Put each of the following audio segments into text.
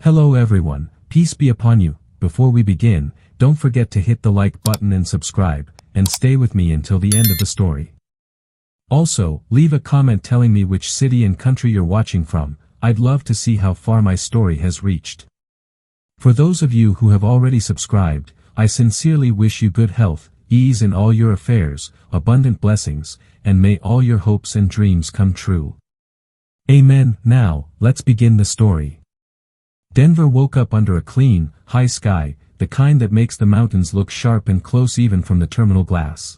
Hello everyone, peace be upon you. Before we begin, don't forget to hit the like button and subscribe, and stay with me until the end of the story. Also, leave a comment telling me which city and country you're watching from. I'd love to see how far my story has reached. For those of you who have already subscribed, I sincerely wish you good health, ease in all your affairs, abundant blessings, and may all your hopes and dreams come true. Amen. Now, let's begin the story. Denver woke up under a clean, high sky, the kind that makes the mountains look sharp and close even from the terminal glass.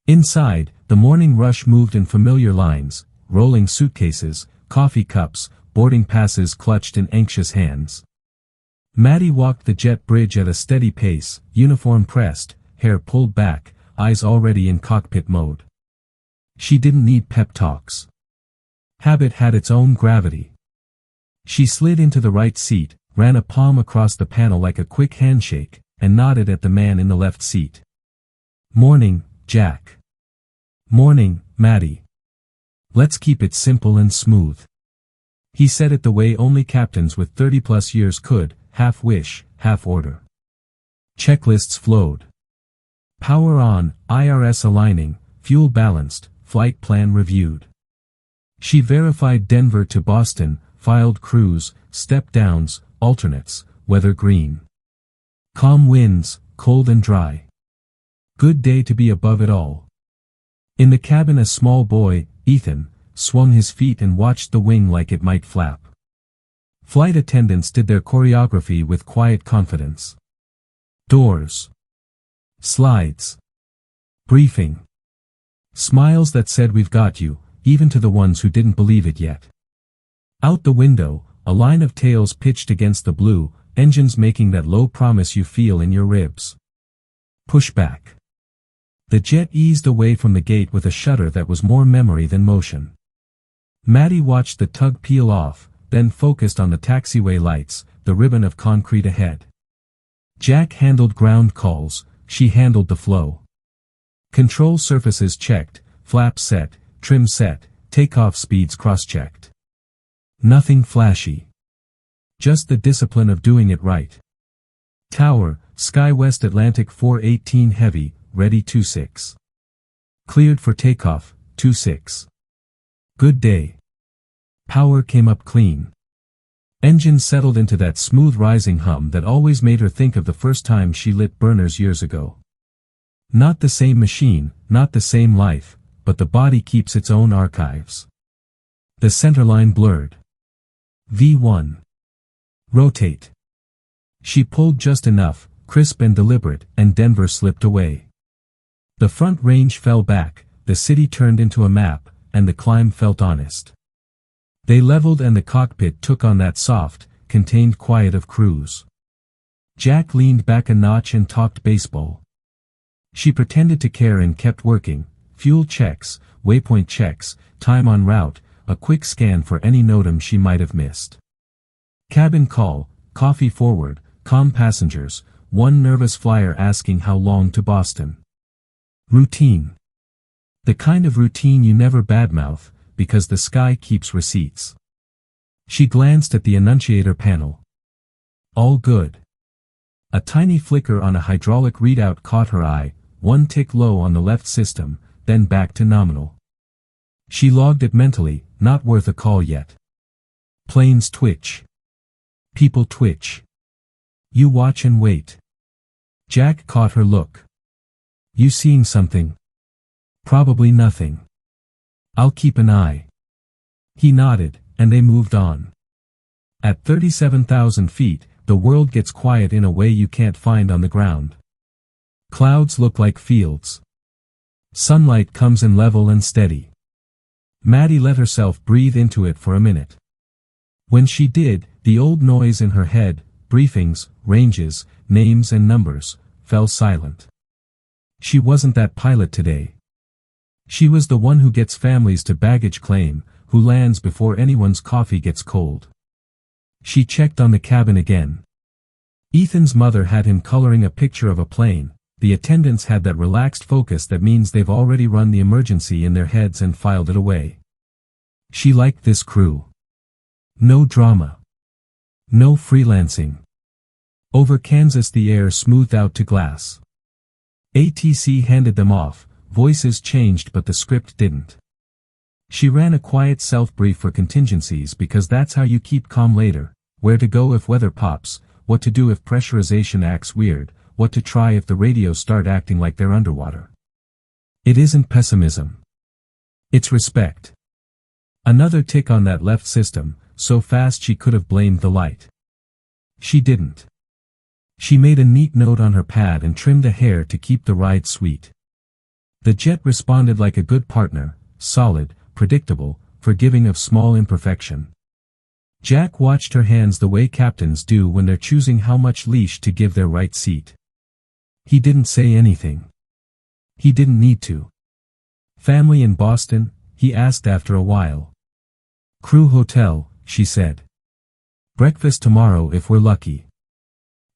Inside, the morning rush moved in familiar lines, rolling suitcases, coffee cups, boarding passes clutched in anxious hands. Maddie walked the jet bridge at a steady pace, uniform pressed, hair pulled back, eyes already in cockpit mode. She didn't need pep talks. Habit had its own gravity. She slid into the right seat, ran a palm across the panel like a quick handshake, and nodded at the man in the left seat. "Morning, Jack." "Morning, Maddie. Let's keep it simple and smooth." He said it the way only captains with 30-plus years could, half wish, half order. Checklists flowed. Power on, IRS aligning, fuel balanced, flight plan reviewed. She verified Denver to Boston, filed crews, step-downs, alternates, weather green. Calm winds, cold and dry. Good day to be above it all. In the cabin a small boy, Ethan, swung his feet and watched the wing like it might flap. Flight attendants did their choreography with quiet confidence. Doors. Slides. Briefing. Smiles that said we've got you, even to the ones who didn't believe it yet. Out the window, a line of tails pitched against the blue, engines making that low promise you feel in your ribs. Pushback. The jet eased away from the gate with a shudder that was more memory than motion. Maddie watched the tug peel off, then focused on the taxiway lights, the ribbon of concrete ahead. Jack handled ground calls, she handled the flow. Control surfaces checked, flaps set, trim set, takeoff speeds cross-checked. Nothing flashy. Just the discipline of doing it right. Tower, Sky West Atlantic 418 Heavy, ready 26. Cleared for takeoff, 26. Good day. Power came up clean. Engine settled into that smooth rising hum that always made her think of the first time she lit burners years ago. Not the same machine, not the same life, but the body keeps its own archives. The centerline blurred. V1. Rotate. She pulled just enough, crisp and deliberate, and Denver slipped away. The front range fell back, the city turned into a map, and the climb felt honest. They leveled and the cockpit took on that soft, contained quiet of cruise. Jack leaned back a notch and talked baseball. She pretended to care and kept working, fuel checks, waypoint checks, time en route, a quick scan for any NOTAM she might have missed. Cabin call, coffee forward, calm passengers, one nervous flyer asking how long to Boston. Routine. The kind of routine you never badmouth, because the sky keeps receipts. She glanced at the annunciator panel. All good. A tiny flicker on a hydraulic readout caught her eye, one tick low on the left system, then back to nominal. She logged it mentally, not worth a call yet. Planes twitch. People twitch. You watch and wait. Jack caught her look. You seeing something? Probably nothing. I'll keep an eye. He nodded, and they moved on. At 37,000 feet, the world gets quiet in a way you can't find on the ground. Clouds look like fields. Sunlight comes in level and steady. Maddie let herself breathe into it for a minute. When she did, the old noise in her head, briefings, ranges, names and numbers, fell silent. She wasn't that pilot today. She was the one who gets families to baggage claim, who lands before anyone's coffee gets cold. She checked on the cabin again. Ethan's mother had him coloring a picture of a plane. The attendants had that relaxed focus that means they've already run the emergency in their heads and filed it away. She liked this crew. No drama. No freelancing. Over Kansas the air smoothed out to glass. ATC handed them off, voices changed but the script didn't. She ran a quiet self-brief for contingencies because that's how you keep calm later, where to go if weather pops, what to do if pressurization acts weird, what to try if the radios start acting like they're underwater. It isn't pessimism. It's respect. Another tick on that left system, so fast she could have blamed the light. She didn't. She made a neat note on her pad and trimmed the hair to keep the ride sweet. The jet responded like a good partner, solid, predictable, forgiving of small imperfection. Jack watched her hands the way captains do when they're choosing how much leash to give their right seat. He didn't say anything. He didn't need to. Family in Boston? He asked after a while. Crew hotel, she said. Breakfast tomorrow if we're lucky.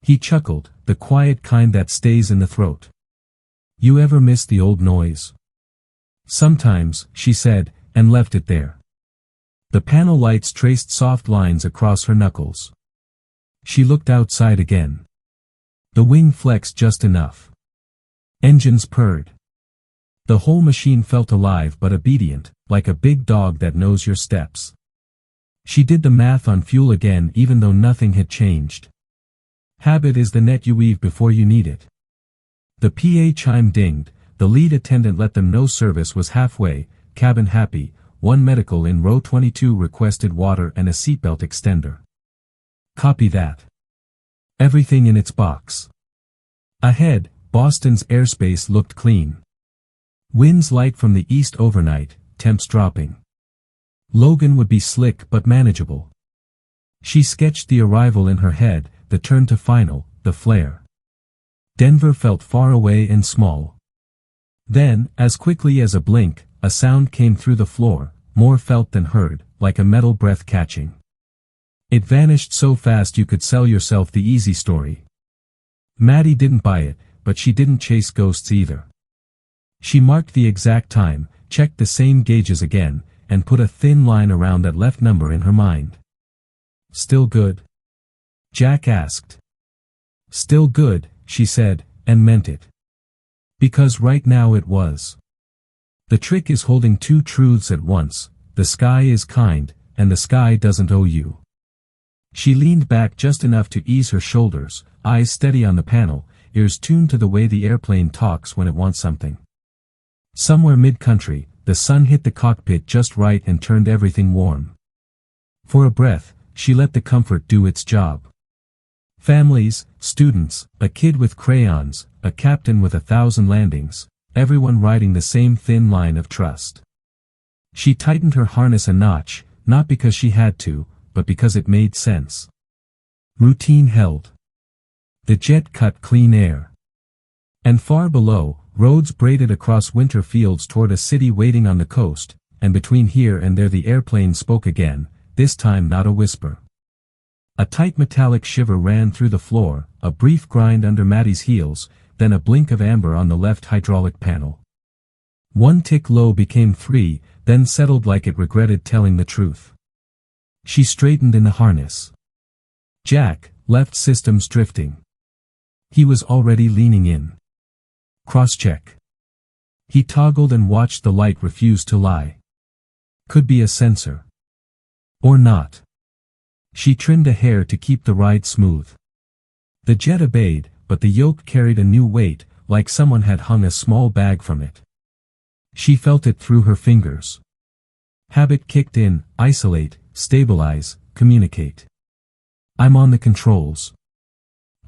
He chuckled, the quiet kind that stays in the throat. You ever miss the old noise? Sometimes, she said, and left it there. The panel lights traced soft lines across her knuckles. She looked outside again. The wing flexed just enough. Engines purred. The whole machine felt alive but obedient, like a big dog that knows your steps. She did the math on fuel again even though nothing had changed. Habit is the net you weave before you need it. The PA chime dinged, the lead attendant let them know service was halfway, cabin happy, one medical in row 22 requested water and a seatbelt extender. Copy that. Everything in its box. Ahead, Boston's airspace looked clean. Winds light from the east overnight, temps dropping. Logan would be slick but manageable. She sketched the arrival in her head, the turn to final, the flare. Denver felt far away and small. Then, as quickly as a blink, a sound came through the floor, more felt than heard, like a metal breath catching. It vanished so fast you could sell yourself the easy story. Maddie didn't buy it, but she didn't chase ghosts either. She marked the exact time, checked the same gauges again, and put a thin line around that left number in her mind. Still good? Jack asked. Still good, she said, and meant it. Because right now it was. The trick is holding two truths at once, the sky is kind, and the sky doesn't owe you. She leaned back just enough to ease her shoulders, eyes steady on the panel, ears tuned to the way the airplane talks when it wants something. Somewhere mid-country, the sun hit the cockpit just right and turned everything warm. For a breath, she let the comfort do its job. Families, students, a kid with crayons, a captain with 1,000 landings, everyone riding the same thin line of trust. She tightened her harness a notch, not because she had to, but because it made sense. Routine held. The jet cut clean air. And far below, roads braided across winter fields toward a city waiting on the coast, and between here and there the airplane spoke again, this time not a whisper. A tight metallic shiver ran through the floor, a brief grind under Maddie's heels, then a blink of amber on the left hydraulic panel. One tick low became 3, then settled like it regretted telling the truth. She straightened in the harness. Jack, left systems drifting. He was already leaning in. Cross-check. He toggled and watched the light refuse to lie. Could be a sensor. Or not. She trimmed a hair to keep the ride smooth. The jet obeyed, but the yoke carried a new weight, like someone had hung a small bag from it. She felt it through her fingers. Habit kicked in, isolate, stabilize, communicate. I'm on the controls.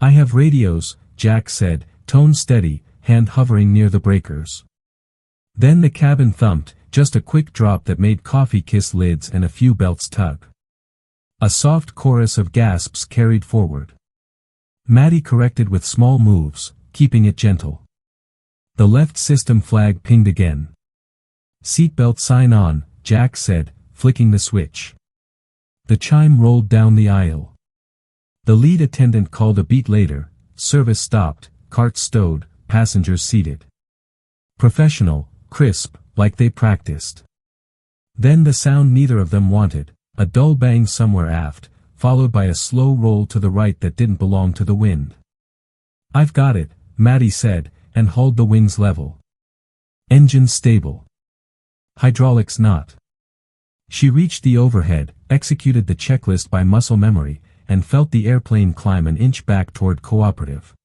I have radios, Jack said, tone steady, hand hovering near the breakers. Then the cabin thumped, just a quick drop that made coffee kiss lids and a few belts tug. A soft chorus of gasps carried forward. Maddie corrected with small moves, keeping it gentle. The left system flag pinged again. Seatbelt sign on, Jack said, flicking the switch. The chime rolled down the aisle. The lead attendant called a beat later, service stopped, cart stowed, passengers seated. Professional, crisp, like they practiced. Then the sound neither of them wanted, a dull bang somewhere aft, followed by a slow roll to the right that didn't belong to the wind. "I've got it," Maddie said, and hauled the wings level. "Engine stable. Hydraulics not." She reached the overhead, executed the checklist by muscle memory, and felt the airplane climb an inch back toward cooperative.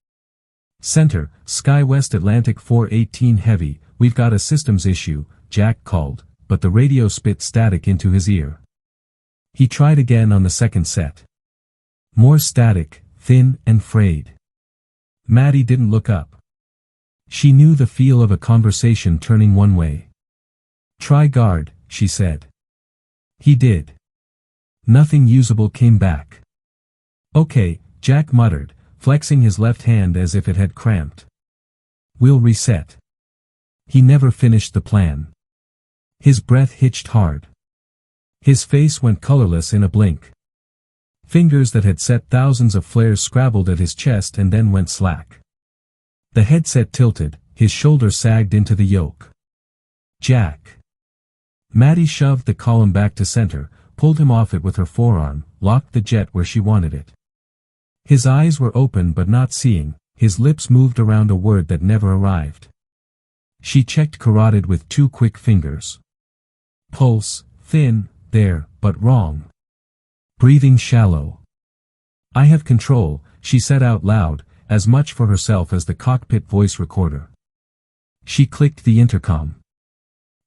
"Center, Sky West Atlantic 418 Heavy, we've got a systems issue," Jack called, but the radio spit static into his ear. He tried again on the second set. More static, thin and frayed. Maddie didn't look up. She knew the feel of a conversation turning one way. "Try guard," she said. He did. Nothing usable came back. "Okay," Jack muttered, flexing his left hand as if it had cramped. "We'll reset." He never finished the plan. His breath hitched hard. His face went colorless in a blink. Fingers that had set thousands of flares scrabbled at his chest and then went slack. The headset tilted, his shoulder sagged into the yoke. "Jack." Maddie shoved the column back to center, pulled him off it with her forearm, locked the jet where she wanted it. His eyes were open but not seeing, his lips moved around a word that never arrived. She checked carotid with 2 quick fingers. Pulse, thin, there, but wrong. Breathing shallow. "I have control," she said out loud, as much for herself as the cockpit voice recorder. She clicked the intercom.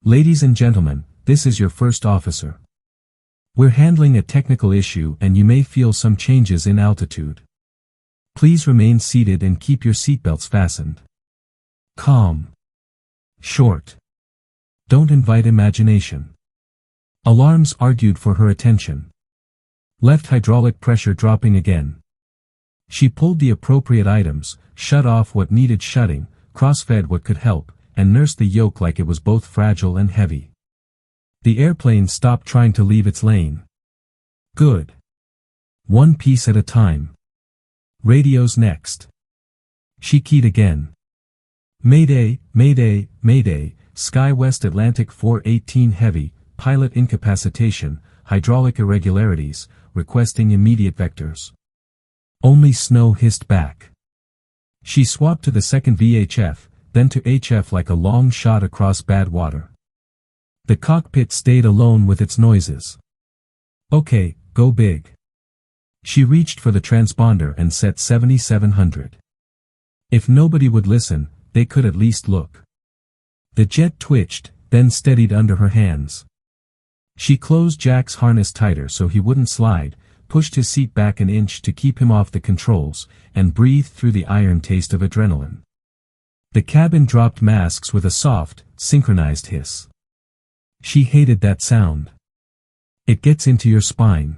"Ladies and gentlemen, this is your first officer. We're handling a technical issue and you may feel some changes in altitude. Please remain seated and keep your seatbelts fastened. Calm. Short. Don't invite imagination." Alarms argued for her attention. Left hydraulic pressure dropping again. She pulled the appropriate items, shut off what needed shutting, cross-fed what could help, and nursed the yoke like it was both fragile and heavy. The airplane stopped trying to leave its lane. Good. One piece at a time. Radio's next. She keyed again. "Mayday, Mayday, Mayday, Sky West Atlantic 418 Heavy, pilot incapacitation, hydraulic irregularities, requesting immediate vectors." Only snow hissed back. She swapped to the second VHF, then to HF like a long shot across bad water. The cockpit stayed alone with its noises. "Okay, go big." She reached for the transponder and set 7700. If nobody would listen, they could at least look. The jet twitched, then steadied under her hands. She closed Jack's harness tighter so he wouldn't slide, pushed his seat back an inch to keep him off the controls, and breathed through the iron taste of adrenaline. The cabin dropped masks with a soft, synchronized hiss. She hated that sound. It gets into your spine.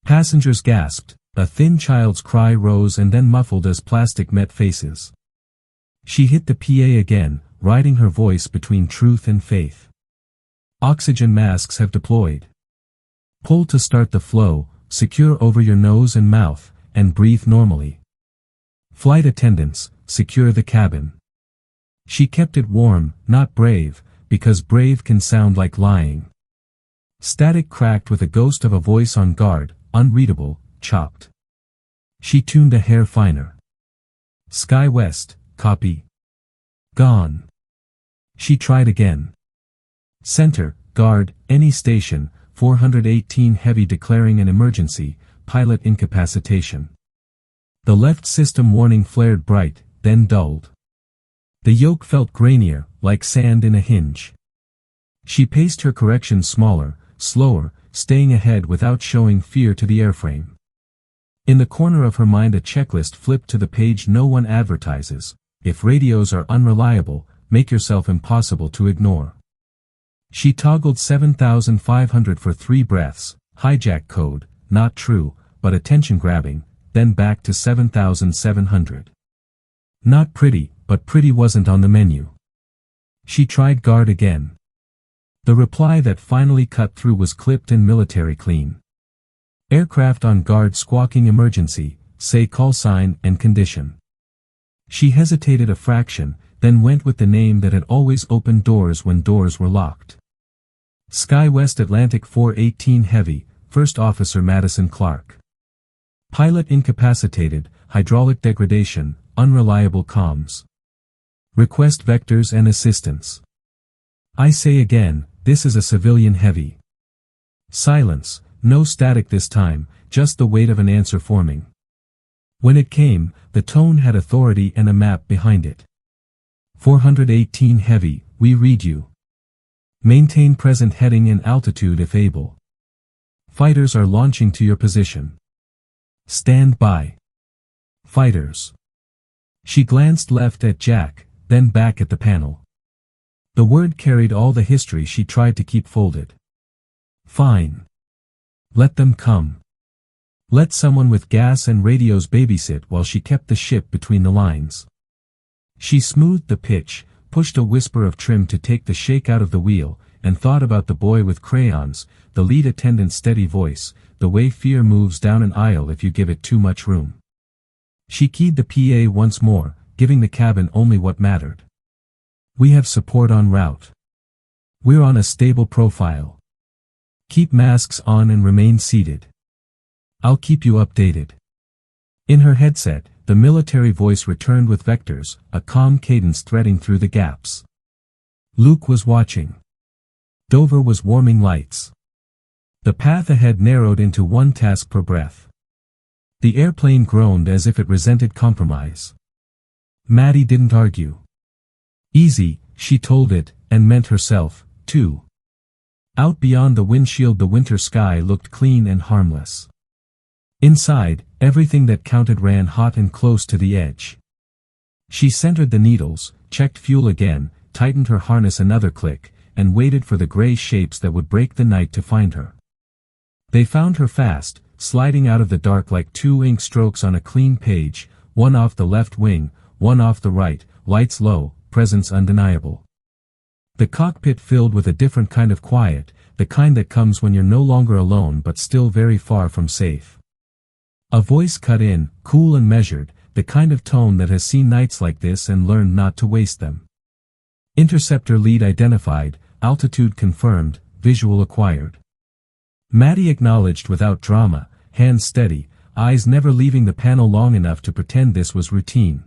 Passengers gasped, a thin child's cry rose and then muffled as plastic met faces. She hit the PA again, riding her voice between truth and faith. "Oxygen masks have deployed. Pull to start the flow, secure over your nose and mouth, and breathe normally. Flight attendants, secure the cabin." She kept it warm, not brave, because brave can sound like lying. Static cracked with a ghost of a voice on guard, unreadable, chopped. She tuned a hair finer. "Sky West, copy. Gone." She tried again. "Center, guard, any station, 418 Heavy declaring an emergency, pilot incapacitation." The left system warning flared bright, then dulled. The yoke felt grainier, like sand in a hinge. She paced her corrections smaller, slower, staying ahead without showing fear to the airframe. In the corner of her mind a checklist flipped to the page no one advertises. If radios are unreliable, make yourself impossible to ignore. She toggled 7500 for 3 breaths, hijack code, not true, but attention-grabbing, then back to 7700. Not pretty, but pretty wasn't on the menu. She tried guard again. The reply that finally cut through was clipped and military clean. "Aircraft on guard squawking emergency, say call sign and condition." She hesitated a fraction, then went with the name that had always opened doors when doors were locked. "Sky West Atlantic 418 Heavy, First Officer Madison Clarke. Pilot incapacitated, hydraulic degradation, unreliable comms. Request vectors and assistance. I say again, this is a civilian heavy. Silence, no static this time, just the weight of an answer forming. When it came, the tone had authority and a map behind it. 418 heavy, we read you. Maintain present heading and altitude if able. Fighters are launching to your position. Stand by. Fighters. She glanced left at Jack, then back at the panel. The word carried all the history she tried to keep folded. Fine. Let them come. Let someone with gas and radios babysit while she kept the ship between the lines. She smoothed the pitch, pushed a whisper of trim to take the shake out of the wheel, and thought about the boy with crayons, the lead attendant's steady voice, the way fear moves down an aisle if you give it too much room. She keyed the PA once more, giving the cabin only what mattered. We have support en route. We're on a stable profile. Keep masks on and remain seated. I'll keep you updated. In her headset, the military voice returned with vectors, a calm cadence threading through the gaps. Luke was watching. Dover was warming lights. The path ahead narrowed into one task per breath. The airplane groaned as if it resented compromise. Maddie didn't argue. Easy, she told it, and meant herself, too. Out beyond the windshield the winter sky looked clean and harmless. Inside, everything that counted ran hot and close to the edge. She centered the needles, checked fuel again, tightened her harness another click, and waited for the gray shapes that would break the night to find her. They found her fast, sliding out of the dark like two ink strokes on a clean page, one off the left wing, one off the right, lights low, presence undeniable. The cockpit filled with a different kind of quiet, the kind that comes when you're no longer alone but still very far from safe. A voice cut in, cool and measured, the kind of tone that has seen nights like this and learned not to waste them. Interceptor lead identified, altitude confirmed, visual acquired. Maddie acknowledged without drama, hands steady, eyes never leaving the panel long enough to pretend this was routine.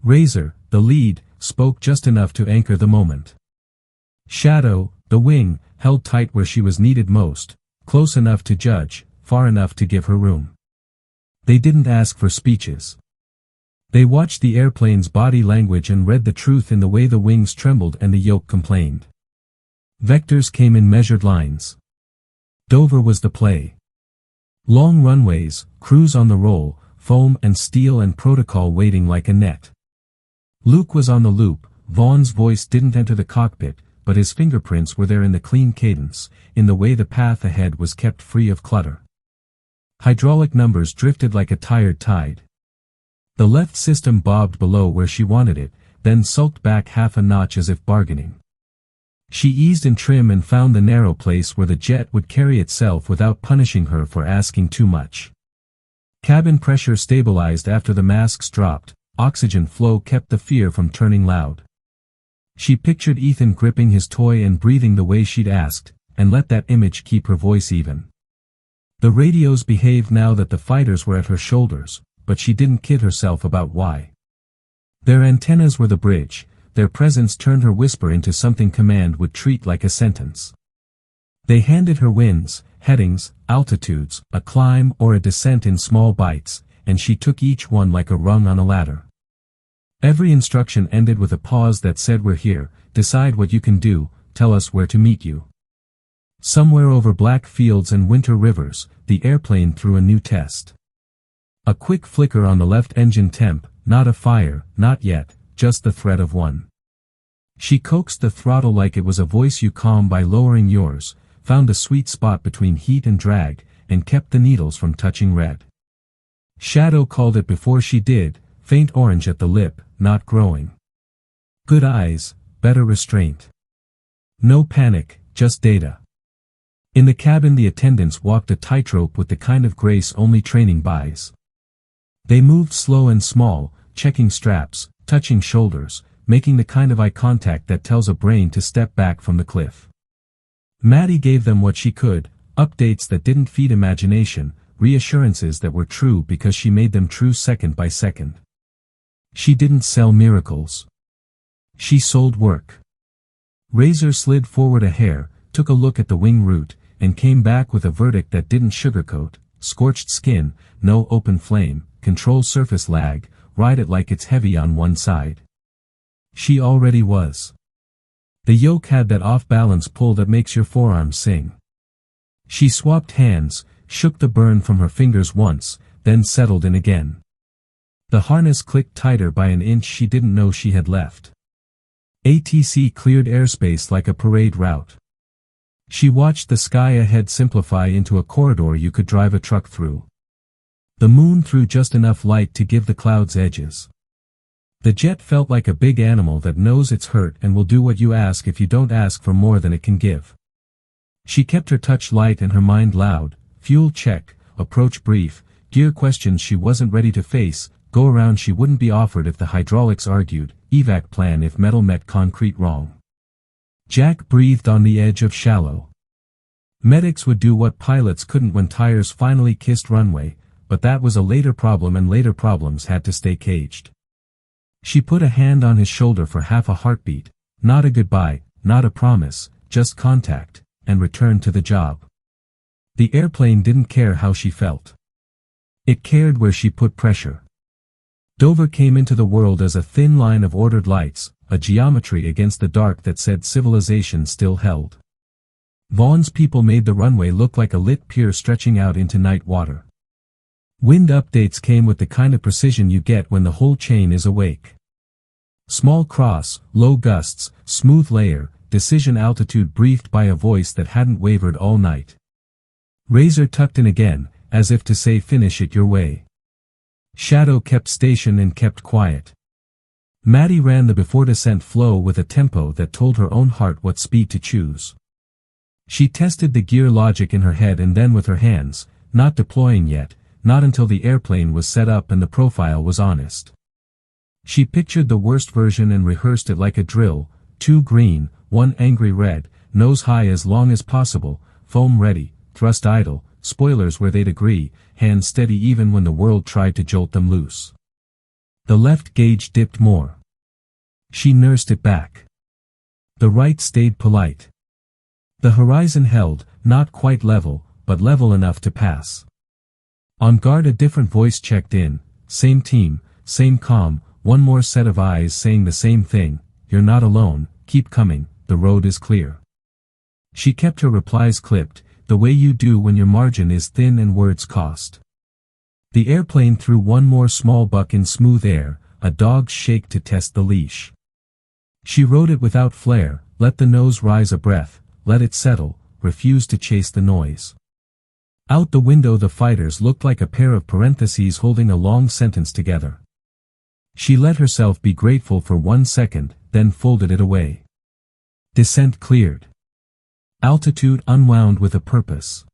Razor, the lead, spoke just enough to anchor the moment. Shadow, the wing, held tight where she was needed most, close enough to judge, far enough to give her room. They didn't ask for speeches. They watched the airplane's body language and read the truth in the way the wings trembled and the yoke complained. Vectors came in measured lines. Dover was the play. Long runways, crews on the roll, foam and steel and protocol waiting like a net. Luke was on the loop. Vaughn's voice didn't enter the cockpit, but his fingerprints were there in the clean cadence, in the way the path ahead was kept free of clutter. Hydraulic numbers drifted like a tired tide. The left system bobbed below where she wanted it, then sulked back half a notch as if bargaining. She eased in trim and found the narrow place where the jet would carry itself without punishing her for asking too much. Cabin pressure stabilized after the masks dropped, oxygen flow kept the fear from turning loud. She pictured Ethan gripping his toy and breathing the way she'd asked, and let that image keep her voice even. The radios behaved now that the fighters were at her shoulders, but she didn't kid herself about why. Their antennas were the bridge, their presence turned her whisper into something command would treat like a sentence. They handed her winds, headings, altitudes, a climb or a descent in small bites, and she took each one like a rung on a ladder. Every instruction ended with a pause that said we're here, decide what you can do, tell us where to meet you. Somewhere over black fields and winter rivers, the airplane threw a new test. A quick flicker on the left engine temp, not a fire, not yet, just the threat of one. She coaxed the throttle like it was a voice you calm by lowering yours, found a sweet spot between heat and drag, and kept the needles from touching red. Shadow called it before she did, faint orange at the lip, not growing. Good eyes, better restraint. No panic, just data. In the cabin the attendants walked a tightrope with the kind of grace only training buys. They moved slow and small, checking straps, touching shoulders, making the kind of eye contact that tells a brain to step back from the cliff. Maddie gave them what she could, Updates that didn't feed imagination, reassurances that were true because she made them true second by second. She didn't sell miracles. She sold work. Razor slid forward a hair, took a look at the wing root, and came back with a verdict that didn't sugarcoat: scorched skin, no open flame, control surface lag, ride it like it's heavy on one side. She already was. The yoke had that off-balance pull that makes your forearms sing. She swapped hands, shook the burn from her fingers once, then settled in again. The harness clicked tighter by an inch she didn't know she had left. ATC cleared airspace like a parade route. She watched the sky ahead simplify into a corridor you could drive a truck through. The moon threw just enough light to give the clouds edges. The jet felt like a big animal that knows it's hurt and will do what you ask if you don't ask for more than it can give. She kept her touch light and her mind loud: fuel check, approach brief, gear questions she wasn't ready to face, go around she wouldn't be offered if the hydraulics argued, evac plan if metal met concrete wrong. Jack breathed on the edge of shallow. Medics would do what pilots couldn't when tires finally kissed runway, but that was a later problem and later problems had to stay caged. She put a hand on his shoulder for half a heartbeat, not a goodbye, not a promise, just contact, and returned to the job. The airplane didn't care how she felt. It cared where she put pressure. Dover came into the world as a thin line of ordered lights, a geometry against the dark that said civilization still held. Vaughn's people made the runway look like a lit pier stretching out into night water. Wind updates came with the kind of precision you get when the whole chain is awake. Small cross, low gusts, smooth layer, decision altitude briefed by a voice that hadn't wavered all night. Razor tucked in again, as if to say finish it your way. Shadow kept station and kept quiet. Maddie ran the before descent flow with a tempo that told her own heart what speed to choose. She tested the gear logic in her head and then with her hands, not deploying yet, not until the airplane was set up and the profile was honest. She pictured the worst version and rehearsed it like a drill: 2 green, 1 angry red, nose high as long as possible, foam ready, thrust idle, spoilers where they'd agree, hands steady even when the world tried to jolt them loose. The left gauge dipped more. She nursed it back. The right stayed polite. The horizon held, not quite level, but level enough to pass. On guard a different voice checked in: same team, same calm, one more set of eyes saying the same thing: you're not alone, keep coming, the road is clear. She kept her replies clipped, the way you do when your margin is thin and words cost. The airplane threw one more small buck in smooth air, a dog's shake to test the leash. She rode it without flair, let the nose rise a breath, let it settle, refused to chase the noise. Out the window the fighters looked like a pair of parentheses holding a long sentence together. She let herself be grateful for 1 second, then folded it away. Descent cleared. Altitude unwound with a purpose.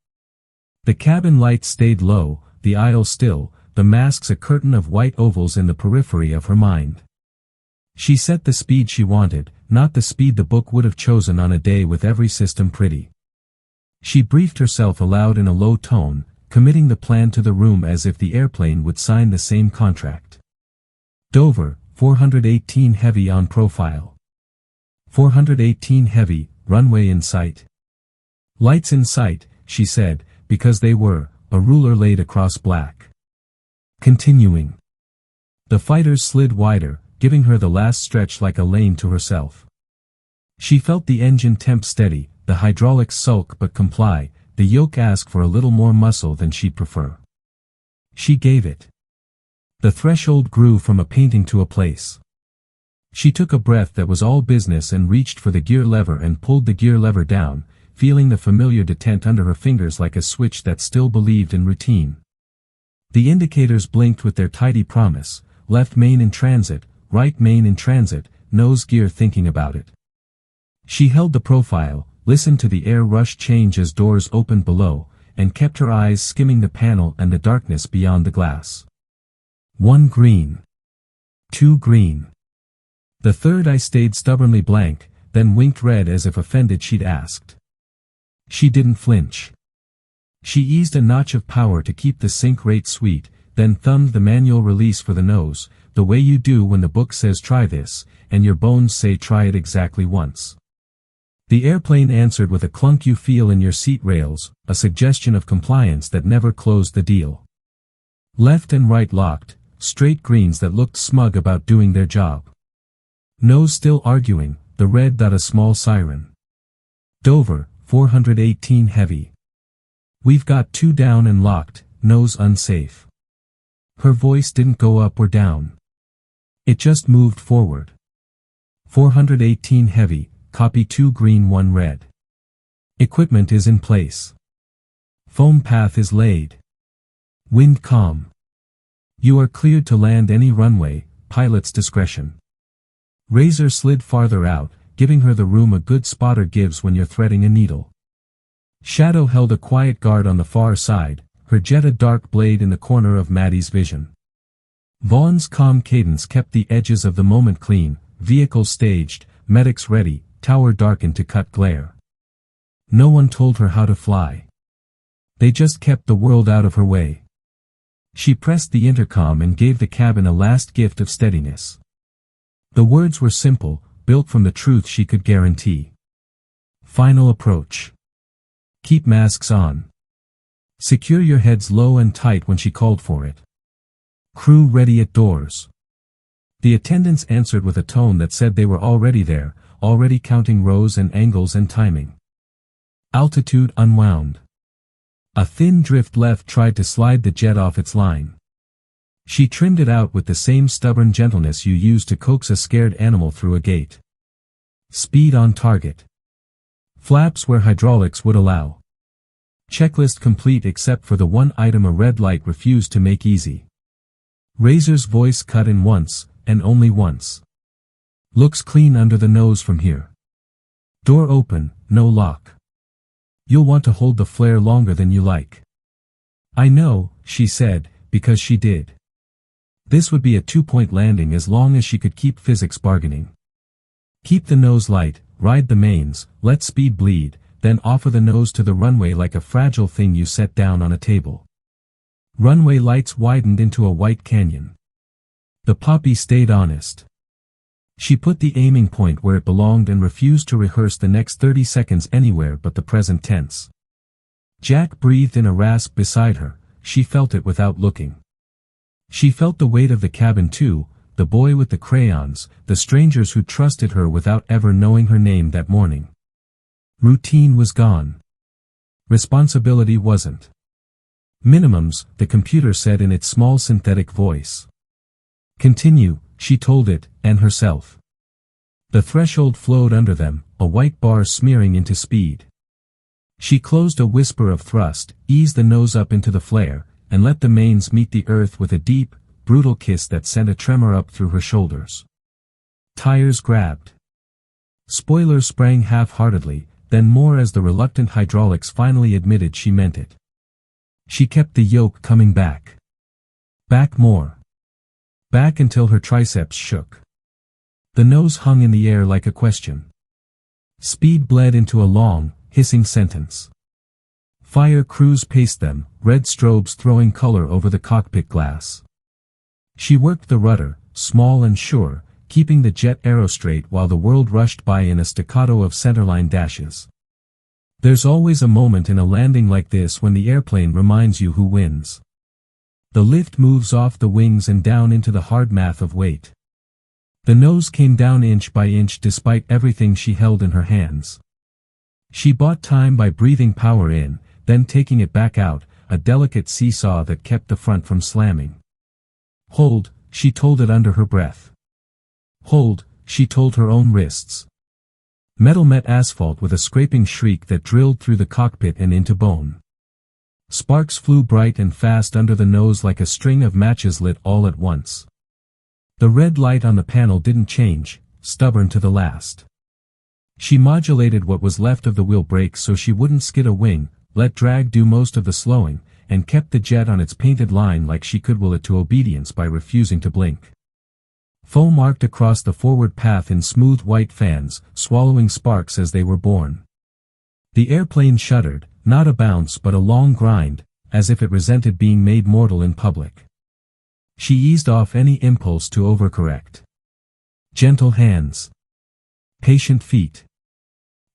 The cabin lights stayed low, the aisle still, the masks a curtain of white ovals in the periphery of her mind. She set the speed she wanted, not the speed the book would have chosen on a day with every system pretty. She briefed herself aloud in a low tone, committing the plan to the room as if the airplane would sign the same contract. Dover, 418 heavy on profile. 418 heavy, runway in sight. Lights in sight, she said, because they were, a ruler laid across black. Continuing. The fighters slid wider, giving her the last stretch like a lane to herself. She felt the engine temp steady, the hydraulics sulk but comply, the yoke ask for a little more muscle than she'd prefer. She gave it. The threshold grew from a painting to a place. She took a breath that was all business and reached for the gear lever and pulled the gear lever down, feeling the familiar detent under her fingers like a switch that still believed in routine. The indicators blinked with their tidy promise: left main in transit, right main in transit, nose gear thinking about it. She held the profile, listened to the air rush change as doors opened below, and kept her eyes skimming the panel and the darkness beyond the glass. 1 green. 2 green. The third eye stayed stubbornly blank, then winked red as if offended she'd asked. She didn't flinch. She eased a notch of power to keep the sync rate sweet, then thumbed the manual release for the nose, the way you do when the book says try this, and your bones say try it exactly once. The airplane answered with a clunk you feel in your seat rails, a suggestion of compliance that never closed the deal. Left and right locked, straight greens that looked smug about doing their job. Nose still arguing, the red dot a small siren. Dover, 418 heavy. We've got 2 down and locked, nose unsafe. Her voice didn't go up or down. It just moved forward. 418 heavy, copy 2 green 1 red. Equipment is in place. Foam path is laid. Wind calm. You are cleared to land any runway, pilot's discretion. Razor slid farther out, giving her the room a good spotter gives when you're threading a needle. Shadow held a quiet guard on the far side, her jet a dark blade in the corner of Maddie's vision. Vaughn's calm cadence kept the edges of the moment clean, vehicles staged, medics ready, tower darkened to cut glare. No one told her how to fly. They just kept the world out of her way. She pressed the intercom and gave the cabin a last gift of steadiness. The words were simple, built from the truth she could guarantee. Final approach. Keep masks on. Secure your heads low and tight when she called for it. Crew ready at doors. The attendants answered with a tone that said they were already there, already counting rows and angles and timing. Altitude unwound. A thin drift left tried to slide the jet off its line. She trimmed it out with the same stubborn gentleness you use to coax a scared animal through a gate. Speed on target. Flaps where hydraulics would allow. Checklist complete except for the one item a red light refused to make easy. Razor's voice cut in once, and only once. Looks clean under the nose from here. Door open, no lock. You'll want to hold the flare longer than you like. I know, she said, because she did. This would be a 2-point landing as long as she could keep physics bargaining. Keep the nose light, ride the mains, let speed bleed, then offer the nose to the runway like a fragile thing you set down on a table. Runway lights widened into a white canyon. The poppy stayed honest. She put the aiming point where it belonged and refused to rehearse the next 30 seconds anywhere but the present tense. Jack breathed in a rasp beside her, she felt it without looking. She felt the weight of the cabin too, the boy with the crayons, the strangers who trusted her without ever knowing her name that morning. Routine was gone. Responsibility wasn't. Minimums, the computer said in its small synthetic voice. Continue, she told it, and herself. The threshold flowed under them, a white bar smearing into speed. She closed a whisper of thrust, eased the nose up into the flare, and let the mains meet the earth with a deep, brutal kiss that sent a tremor up through her shoulders. Tires grabbed. Spoilers sprang half-heartedly, then more as the reluctant hydraulics finally admitted she meant it. She kept the yoke coming back. Back more. Back until her triceps shook. The nose hung in the air like a question. Speed bled into a long, hissing sentence. Fire crews paced them, red strobes throwing color over the cockpit glass. She worked the rudder, small and sure, keeping the jet aerostraight while the world rushed by in a staccato of centerline dashes. There's always a moment in a landing like this when the airplane reminds you who wins. The lift moves off the wings and down into the hard math of weight. The nose came down inch by inch despite everything she held in her hands. She bought time by breathing power in, then taking it back out, a delicate seesaw that kept the front from slamming. Hold, she told it under her breath. Hold, she told her own wrists. Metal met asphalt with a scraping shriek that drilled through the cockpit and into bone. Sparks flew bright and fast under the nose like a string of matches lit all at once. The red light on the panel didn't change, stubborn to the last. She modulated what was left of the wheel brakes so she wouldn't skid a wing, let drag do most of the slowing, and kept the jet on its painted line like she could will it to obedience by refusing to blink. Foam arced across the forward path in smooth white fans, swallowing sparks as they were born. The airplane shuddered, not a bounce but a long grind, as if it resented being made mortal in public. She eased off any impulse to overcorrect. Gentle hands. Patient feet.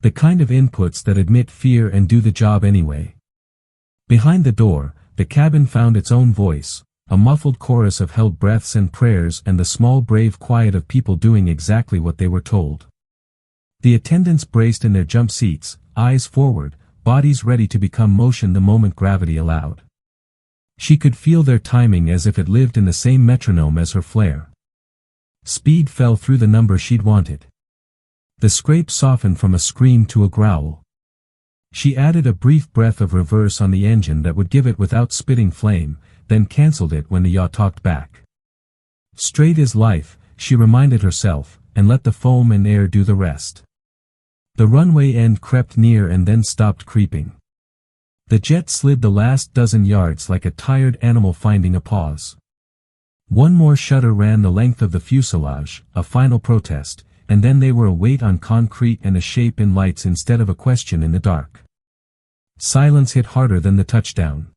The kind of inputs that admit fear and do the job anyway. Behind the door, the cabin found its own voice, a muffled chorus of held breaths and prayers and the small brave quiet of people doing exactly what they were told. The attendants braced in their jump seats, eyes forward, bodies ready to become motion the moment gravity allowed. She could feel their timing as if it lived in the same metronome as her flare. Speed fell through the number she'd wanted. The scrape softened from a scream to a growl. She added a brief breath of reverse on the engine that would give it without spitting flame, then cancelled it when the yacht talked back. Straight as life, she reminded herself, and let the foam and air do the rest. The runway end crept near and then stopped creeping. The jet slid the last dozen yards like a tired animal finding a pause. One more shudder ran the length of the fuselage, a final protest, and then they were a weight on concrete and a shape in lights instead of a question in the dark. Silence hit harder than the touchdown.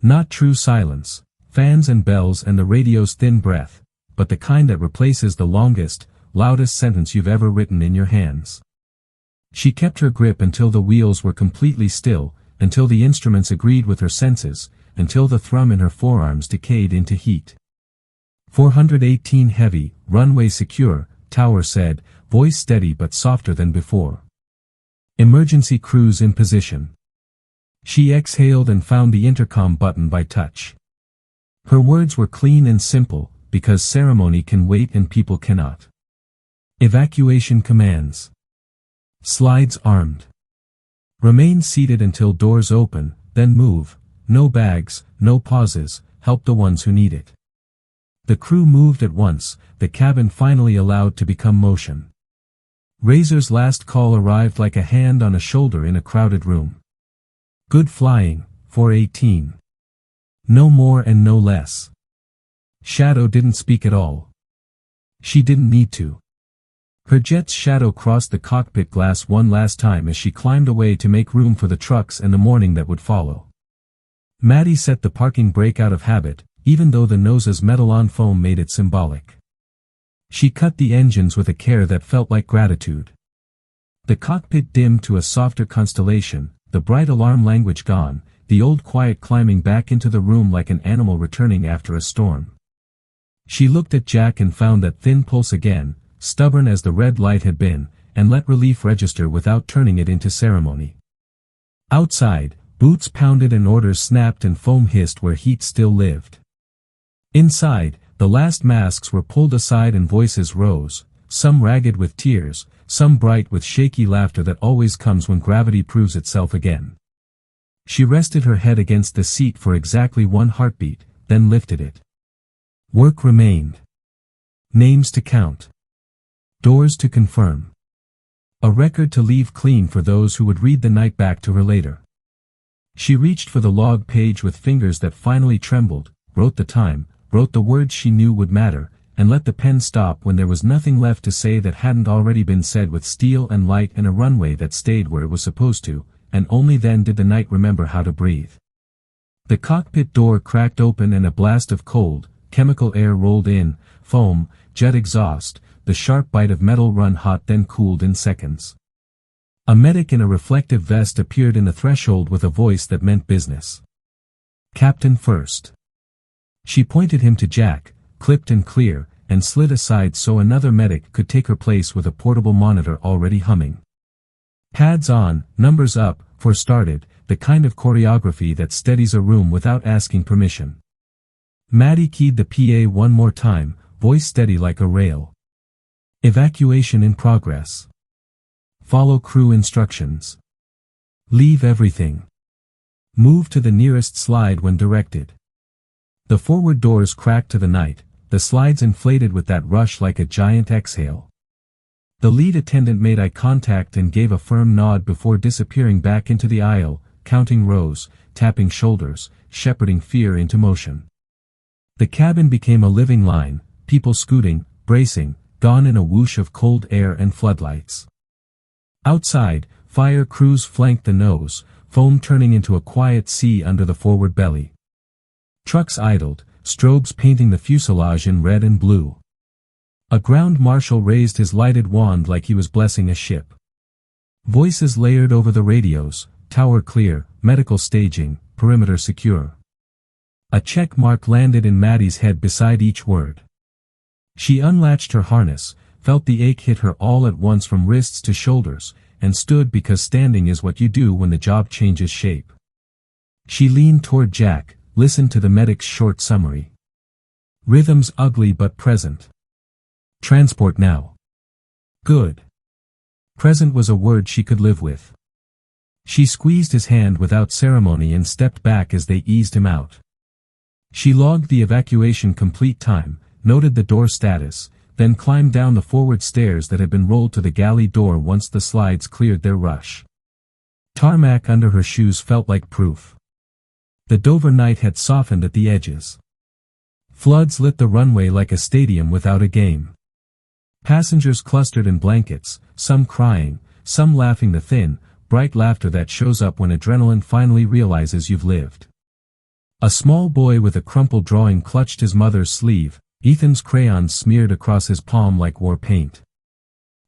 Not true silence, fans and bells and the radio's thin breath, but the kind that replaces the longest, loudest sentence you've ever written in your hands. She kept her grip until the wheels were completely still, until the instruments agreed with her senses, until the thrum in her forearms decayed into heat. 418 heavy, runway secure, Tower said, voice steady but softer than before. Emergency cruise in position. She exhaled and found the intercom button by touch. Her words were clean and simple, because ceremony can wait and people cannot. Evacuation commands. Slides armed. Remain seated until doors open, then move. No bags, no pauses, help the ones who need it. The crew moved at once, the cabin finally allowed to become motion. Razor's last call arrived like a hand on a shoulder in a crowded room. Good flying, 418. No more and no less. Shadow didn't speak at all. She didn't need to. Her jet's shadow crossed the cockpit glass one last time as she climbed away to make room for the trucks and the morning that would follow. Maddie set the parking brake out of habit, even though the nose's metal-on foam made it symbolic. She cut the engines with a care that felt like gratitude. The cockpit dimmed to a softer constellation, the bright alarm language gone, the old quiet climbing back into the room like an animal returning after a storm. She looked at Jack and found that thin pulse again, stubborn as the red light had been, and let relief register without turning it into ceremony. Outside, boots pounded and orders snapped and foam hissed where heat still lived. Inside, the last masks were pulled aside and voices rose, some ragged with tears, some bright with shaky laughter that always comes when gravity proves itself again. She rested her head against the seat for exactly one heartbeat, then lifted it. Work remained. Names to count. Doors to confirm. A record to leave clean for those who would read the night back to her later. She reached for the log page with fingers that finally trembled, wrote the time, wrote the words she knew would matter, and let the pen stop when there was nothing left to say that hadn't already been said with steel and light and a runway that stayed where it was supposed to, and only then did the night remember how to breathe. The cockpit door cracked open and a blast of cold, chemical air rolled in, foam, jet exhaust, the sharp bite of metal run hot then cooled in seconds. A medic in a reflective vest appeared in the threshold with a voice that meant business. Captain first. She pointed him to Jack, clipped and clear, and slid aside so another medic could take her place with a portable monitor already humming. Pads on, numbers up, for started, the kind of choreography that steadies a room without asking permission. Maddie keyed the PA one more time, voice steady like a rail. Evacuation in progress. Follow crew instructions. Leave everything. Move to the nearest slide when directed. The forward doors cracked to the night, the slides inflated with that rush like a giant exhale. The lead attendant made eye contact and gave a firm nod before disappearing back into the aisle, counting rows, tapping shoulders, shepherding fear into motion. The cabin became a living line, people scooting, bracing, gone in a whoosh of cold air and floodlights. Outside, fire crews flanked the nose, foam turning into a quiet sea under the forward belly. Trucks idled, strobes painting the fuselage in red and blue. A ground marshal raised his lighted wand like he was blessing a ship. Voices layered over the radios, tower clear, medical staging, perimeter secure. A check mark landed in Maddie's head beside each word. She unlatched her harness, felt the ache hit her all at once from wrists to shoulders, and stood because standing is what you do when the job changes shape. She leaned toward Jack, listened to the medic's short summary. Rhythms ugly but present. Transport now. Good. Present was a word she could live with. She squeezed his hand without ceremony and stepped back as they eased him out. She logged the evacuation complete time, noted the door status, then climbed down the forward stairs that had been rolled to the galley door once the slides cleared their rush. Tarmac under her shoes felt like proof. The Dover night had softened at the edges. Floods lit the runway like a stadium without a game. Passengers clustered in blankets, some crying, some laughing the thin, bright laughter that shows up when adrenaline finally realizes you've lived. A small boy with a crumpled drawing clutched his mother's sleeve, Ethan's crayons smeared across his palm like war paint.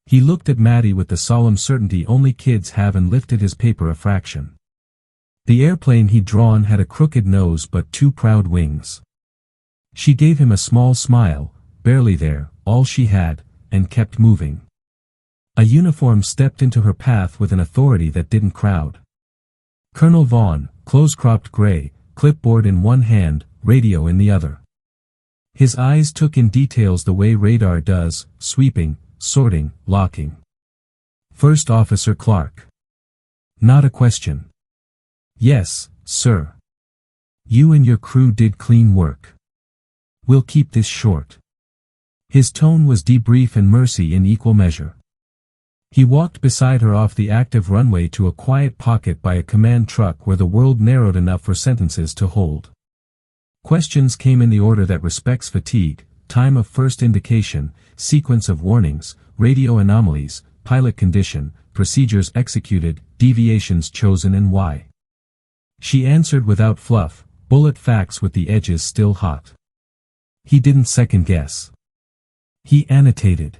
He looked at Maddie with the solemn certainty only kids have and lifted his paper a fraction. The airplane he'd drawn had a crooked nose but 2 proud wings. She gave him a small smile, barely there, all she had, and kept moving. A uniform stepped into her path with an authority that didn't crowd. Colonel Vaughn, close-cropped gray, clipboard in one hand, radio in the other. His eyes took in details the way radar does, sweeping, sorting, locking. First Officer Clarke. Not a question. Yes, sir. You and your crew did clean work. We'll keep this short. His tone was debrief and mercy in equal measure. He walked beside her off the active runway to a quiet pocket by a command truck where the world narrowed enough for sentences to hold. Questions came in the order that respects fatigue, time of first indication, sequence of warnings, radio anomalies, pilot condition, procedures executed, deviations chosen and why. She answered without fluff, bullet facts with the edges still hot. He didn't second guess. He annotated.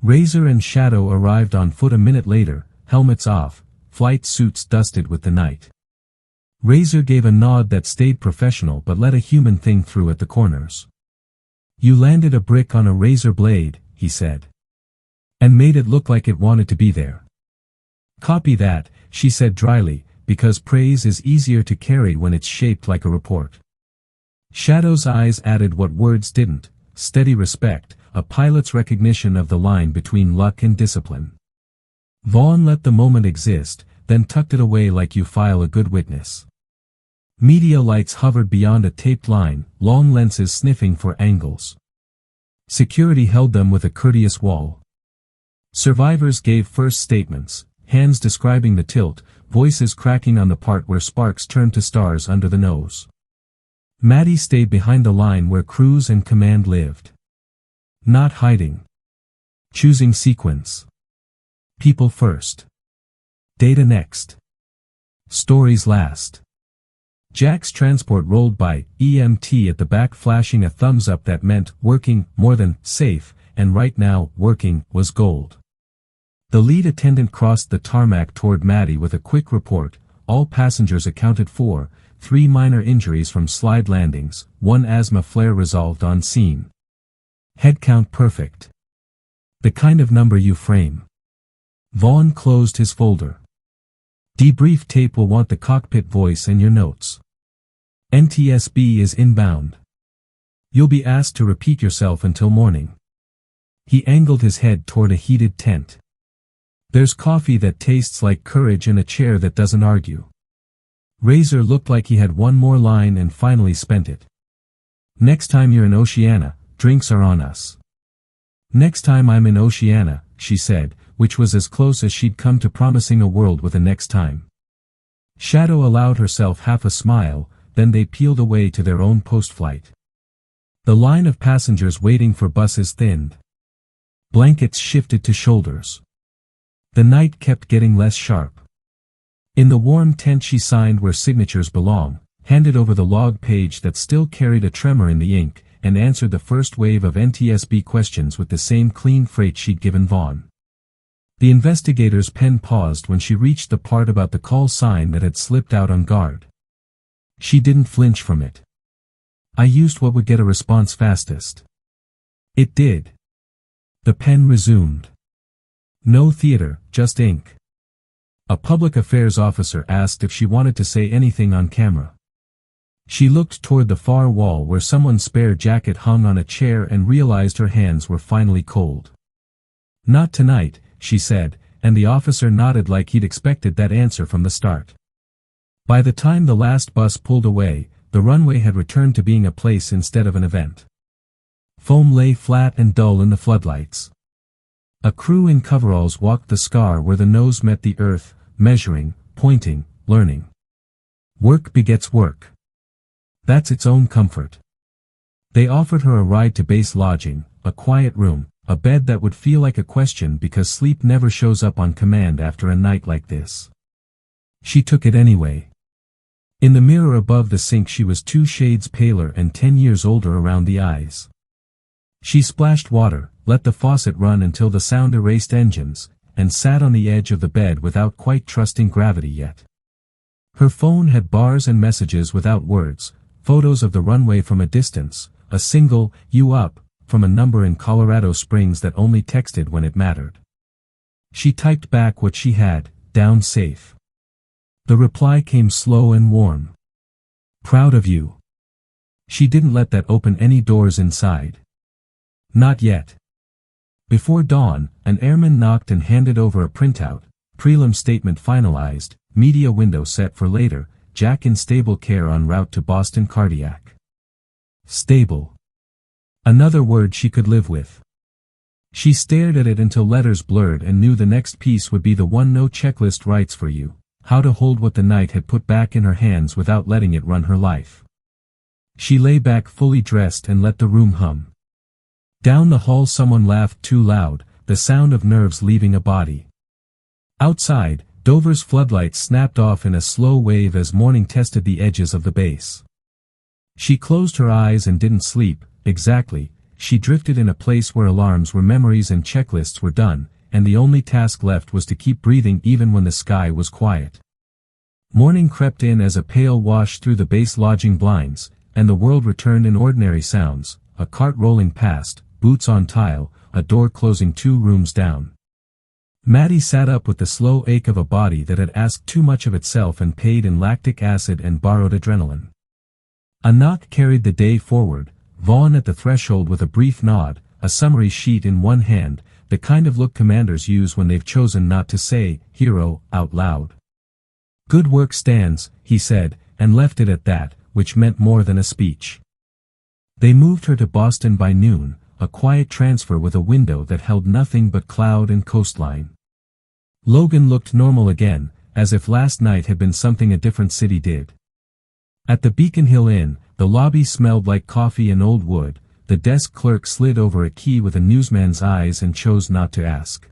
Razor and Shadow arrived on foot a minute later, helmets off, flight suits dusted with the night. Razor gave a nod that stayed professional but let a human thing through at the corners. You landed a brick on a razor blade, he said. And made it look like it wanted to be there. Copy that, she said dryly, because praise is easier to carry when it's shaped like a report. Shadow's eyes added what words didn't, steady respect, a pilot's recognition of the line between luck and discipline. Vaughn let the moment exist, then tucked it away like you file a good witness. Media lights hovered beyond a taped line, long lenses sniffing for angles. Security held them with a courteous wall. Survivors gave first statements, hands describing the tilt, voices cracking on the part where sparks turned to stars under the nose. Maddie stayed behind the line where crews and command lived. Not hiding. Choosing sequence. People first. Data next. Stories last. Jack's transport rolled by, EMT at the back flashing a thumbs up that meant, working, more than, safe, and right now, working, was gold. The lead attendant crossed the tarmac toward Maddie with a quick report, all passengers accounted for, 3 minor injuries from slide landings, 1 asthma flare resolved on scene. Head count perfect. The kind of number you frame. Vaughn closed his folder. Debrief tape will want the cockpit voice and your notes. NTSB is inbound. You'll be asked to repeat yourself until morning. He angled his head toward a heated tent. There's coffee that tastes like courage and a chair that doesn't argue. Razor looked like he had one more line and finally spent it. Next time you're in Oceania, drinks are on us. Next time I'm in Oceania, she said, which was as close as she'd come to promising a world with a next time. Shadow allowed herself half a smile, then they peeled away to their own post-flight. The line of passengers waiting for buses thinned. Blankets shifted to shoulders. The night kept getting less sharp. In the warm tent she signed where signatures belong, handed over the log page that still carried a tremor in the ink, and answered the first wave of NTSB questions with the same clean freight she'd given Vaughn. The investigator's pen paused when she reached the part about the call sign that had slipped out on guard. She didn't flinch from it. I used what would get a response fastest. It did. The pen resumed. No theater, just ink. A public affairs officer asked if she wanted to say anything on camera. She looked toward the far wall where someone's spare jacket hung on a chair and realized her hands were finally cold. Not tonight, she said, and the officer nodded like he'd expected that answer from the start. By the time the last bus pulled away, the runway had returned to being a place instead of an event. Foam lay flat and dull in the floodlights. A crew in coveralls walked the scar where the nose met the earth, measuring, pointing, learning. Work begets work. That's its own comfort. They offered her a ride to base lodging, a quiet room, a bed that would feel like a question because sleep never shows up on command after a night like this. She took it anyway. In the mirror above the sink she was 2 shades paler and 10 years older around the eyes. She splashed water, let the faucet run until the sound erased engines, and sat on the edge of the bed without quite trusting gravity yet. Her phone had bars and messages without words, photos of the runway from a distance, a single, "You up?" from a number in Colorado Springs that only texted when it mattered. She typed back what she had, "Down safe." The reply came slow and warm. "Proud of you." She didn't let that open any doors inside. Not yet. Before dawn, an airman knocked and handed over a printout, prelim statement finalized, media window set for later, Jack in stable care en route to Boston cardiac. Stable. Another word she could live with. She stared at it until letters blurred and knew the next piece would be the one no checklist writes for you, how to hold what the night had put back in her hands without letting it run her life. She lay back fully dressed and let the room hum. Down the hall someone laughed too loud, the sound of nerves leaving a body. Outside, Dover's floodlights snapped off in a slow wave as morning tested the edges of the base. She closed her eyes and didn't sleep, exactly, she drifted in a place where alarms were memories and checklists were done, and the only task left was to keep breathing even when the sky was quiet. Morning crept in as a pale wash through the base lodging blinds, and the world returned in ordinary sounds, a cart rolling past, boots on tile, a door closing 2 rooms down. Maddie sat up with the slow ache of a body that had asked too much of itself and paid in lactic acid and borrowed adrenaline. A knock carried the day forward, Vaughn at the threshold with a brief nod, a summary sheet in one hand, the kind of look commanders use when they've chosen not to say, "Hero," out loud. "Good work stands," he said, and left it at that, which meant more than a speech. They moved her to Boston by noon, a quiet transfer with a window that held nothing but cloud and coastline. Logan looked normal again, as if last night had been something a different city did. At the Beacon Hill Inn, the lobby smelled like coffee and old wood, the desk clerk slid over a key with a newsman's eyes and chose not to ask.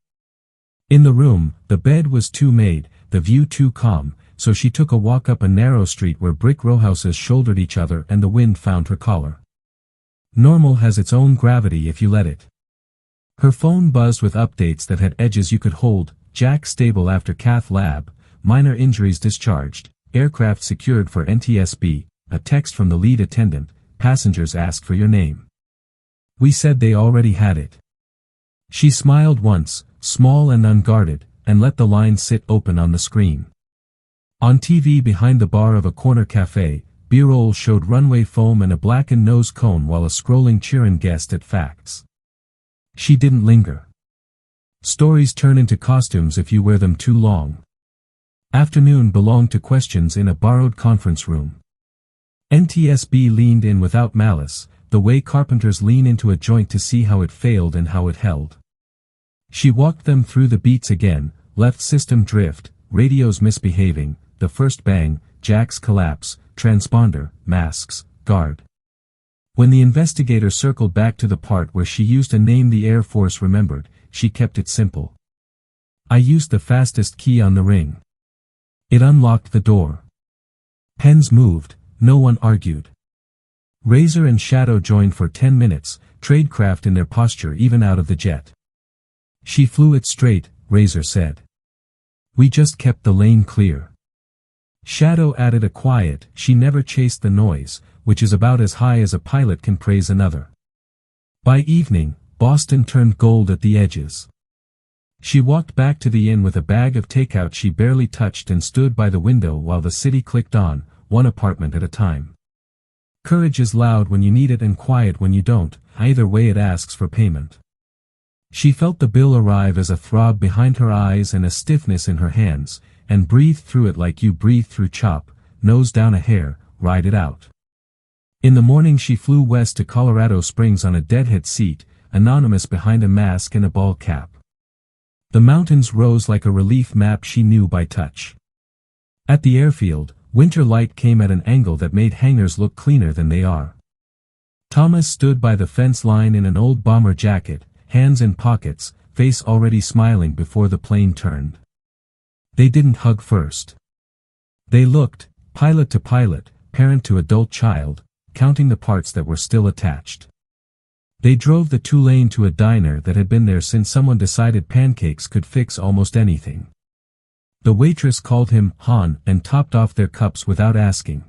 In the room, the bed was too made, the view too calm, so she took a walk up a narrow street where brick rowhouses shouldered each other and the wind found her collar. Normal has its own gravity if you let it. Her phone buzzed with updates that had edges you could hold, Jack stable after cath lab, minor injuries discharged, aircraft secured for NTSB, a text from the lead attendant, passengers asked for your name. We said they already had it. She smiled once, small and unguarded, and let the line sit open on the screen. On TV behind the bar of a corner cafe, B-roll showed runway foam and a blackened nose cone while a scrolling Chiron guessed at facts. She didn't linger. Stories turn into costumes if you wear them too long. Afternoon belonged to questions in a borrowed conference room. NTSB leaned in without malice, the way carpenters lean into a joint to see how it failed and how it held. She walked them through the beats again, left system drift, radios misbehaving, the first bang, Jack's collapse, transponder, masks, guard. When the investigator circled back to the part where she used a name the Air Force remembered, she kept it simple. I used the fastest key on the ring. It unlocked the door. Pens moved, no one argued. Razor and Shadow joined for 10 minutes, tradecraft in their posture even out of the jet. She flew it straight, Razor said. We just kept the lane clear. Shadow added a quiet, she never chased the noise, which is about as high as a pilot can praise another. By evening, Boston turned gold at the edges. She walked back to the inn with a bag of takeout she barely touched and stood by the window while the city clicked on, one apartment at a time. Courage is loud when you need it and quiet when you don't, either way it asks for payment. She felt the bill arrive as a throb behind her eyes and a stiffness in her hands, and breathed through it like you breathe through chop, nose down a hair, ride it out. In the morning she flew west to Colorado Springs on a deadhead seat, anonymous behind a mask and a ball cap. The mountains rose like a relief map she knew by touch. At the airfield, winter light came at an angle that made hangars look cleaner than they are. Thomas stood by the fence line in an old bomber jacket, hands in pockets, face already smiling before the plane turned. They didn't hug first. They looked, pilot to pilot, parent to adult child, counting the parts that were still attached. They drove the two-lane to a diner that had been there since someone decided pancakes could fix almost anything. The waitress called him Han and topped off their cups without asking.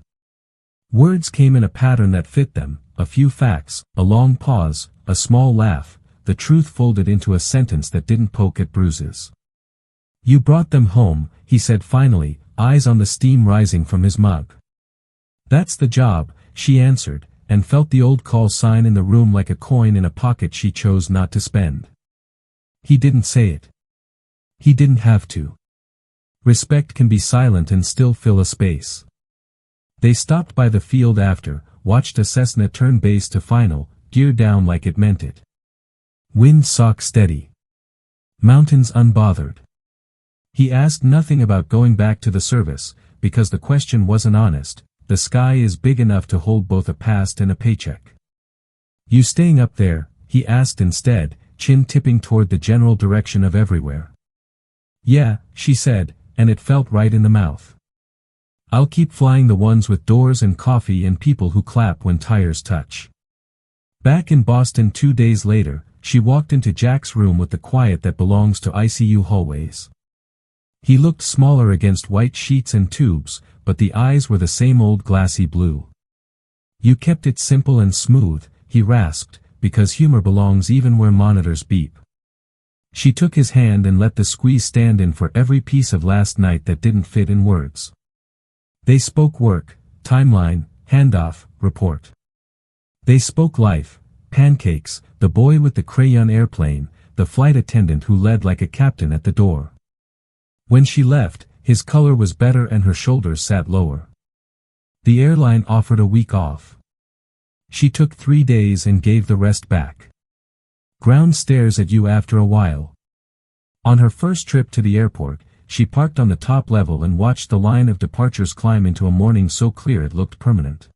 Words came in a pattern that fit them, a few facts, a long pause, a small laugh, the truth folded into a sentence that didn't poke at bruises. You brought them home, he said finally, eyes on the steam rising from his mug. That's the job, she answered, and felt the old call sign in the room like a coin in a pocket she chose not to spend. He didn't say it. He didn't have to. Respect can be silent and still fill a space. They stopped by the field after, watched a Cessna turn base to final, gear down like it meant it. Wind sock steady. Mountains unbothered. He asked nothing about going back to the service, because the question wasn't honest. The sky is big enough to hold both a past and a paycheck. You staying up there? He asked instead, chin tipping toward the general direction of everywhere. Yeah, she said, and it felt right in the mouth. I'll keep flying the ones with doors and coffee and people who clap when tires touch. Back in Boston 2 days later, she walked into Jack's room with the quiet that belongs to ICU hallways. He looked smaller against white sheets and tubes, but the eyes were the same old glassy blue. You kept it simple and smooth, he rasped, because humor belongs even where monitors beep. She took his hand and let the squeeze stand in for every piece of last night that didn't fit in words. They spoke work, timeline, handoff, report. They spoke life, pancakes, the boy with the crayon airplane, the flight attendant who led like a captain at the door. When she left, his color was better and her shoulders sat lower. The airline offered a week off. She took 3 days and gave the rest back. Ground stares at you after a while. On her first trip to the airport, she parked on the top level and watched the line of departures climb into a morning so clear it looked permanent.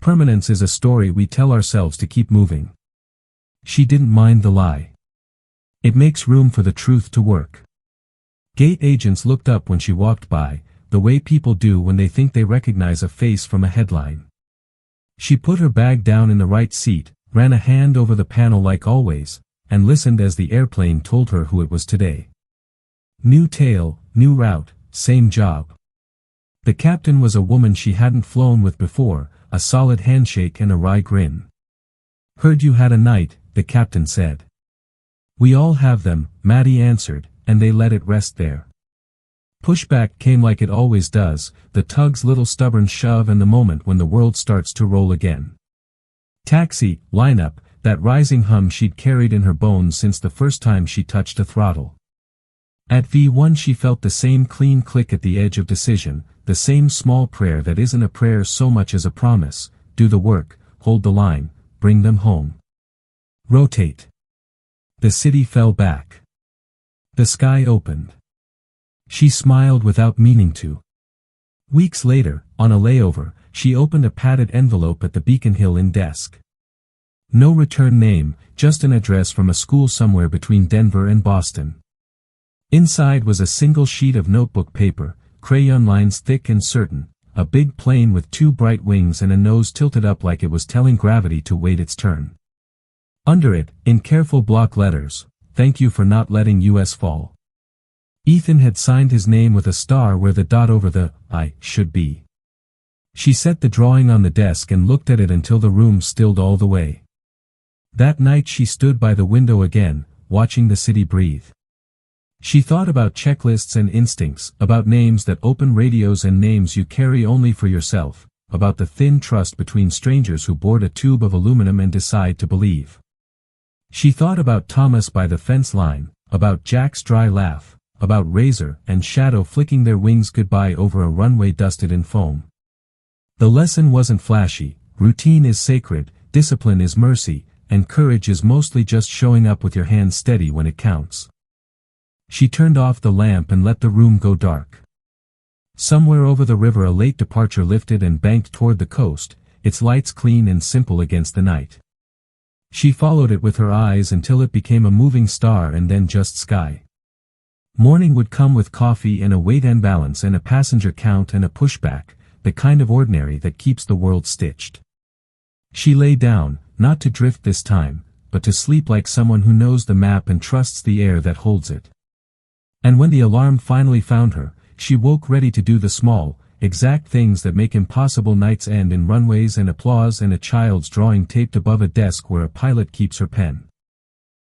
Permanence is a story we tell ourselves to keep moving. She didn't mind the lie. It makes room for the truth to work. Gate agents looked up when she walked by, the way people do when they think they recognize a face from a headline. She put her bag down in the right seat, ran a hand over the panel like always, and listened as the airplane told her who it was today. New tail, new route, same job. The captain was a woman she hadn't flown with before, a solid handshake and a wry grin. Heard you had a night, the captain said. We all have them, Maddie answered, and they let it rest there. Pushback came like it always does, the tug's little stubborn shove and the moment when the world starts to roll again. Taxi, lineup, that rising hum she'd carried in her bones since the first time she touched a throttle. At V1 she felt the same clean click at the edge of decision, the same small prayer that isn't a prayer so much as a promise, do the work, hold the line, bring them home. Rotate. The city fell back. The sky opened. She smiled without meaning to. Weeks later, on a layover, she opened a padded envelope at the Beacon Hill Inn desk. No return name, just an address from a school somewhere between Denver and Boston. Inside was a single sheet of notebook paper, crayon lines thick and certain, a big plane with two bright wings and a nose tilted up like it was telling gravity to wait its turn. Under it, in careful block letters, "Thank you for not letting US fall." Ethan had signed his name with a star where the dot over the I should be. She set the drawing on the desk and looked at it until the room stilled all the way. That night she stood by the window again, watching the city breathe. She thought about checklists and instincts, about names that open radios and names you carry only for yourself, about the thin trust between strangers who board a tube of aluminum and decide to believe. She thought about Thomas by the fence line, about Jack's dry laugh, about Razor and Shadow flicking their wings goodbye over a runway dusted in foam. The lesson wasn't flashy. Routine is sacred, discipline is mercy, and courage is mostly just showing up with your hands steady when it counts. She turned off the lamp and let the room go dark. Somewhere over the river a late departure lifted and banked toward the coast, its lights clean and simple against the night. She followed it with her eyes until it became a moving star and then just sky. Morning would come with coffee and a weight and balance and a passenger count and a pushback, the kind of ordinary that keeps the world stitched. She lay down, not to drift this time, but to sleep like someone who knows the map and trusts the air that holds it. And when the alarm finally found her, she woke ready to do the small, exact things that make impossible nights end in runways and applause and a child's drawing taped above a desk where a pilot keeps her pen.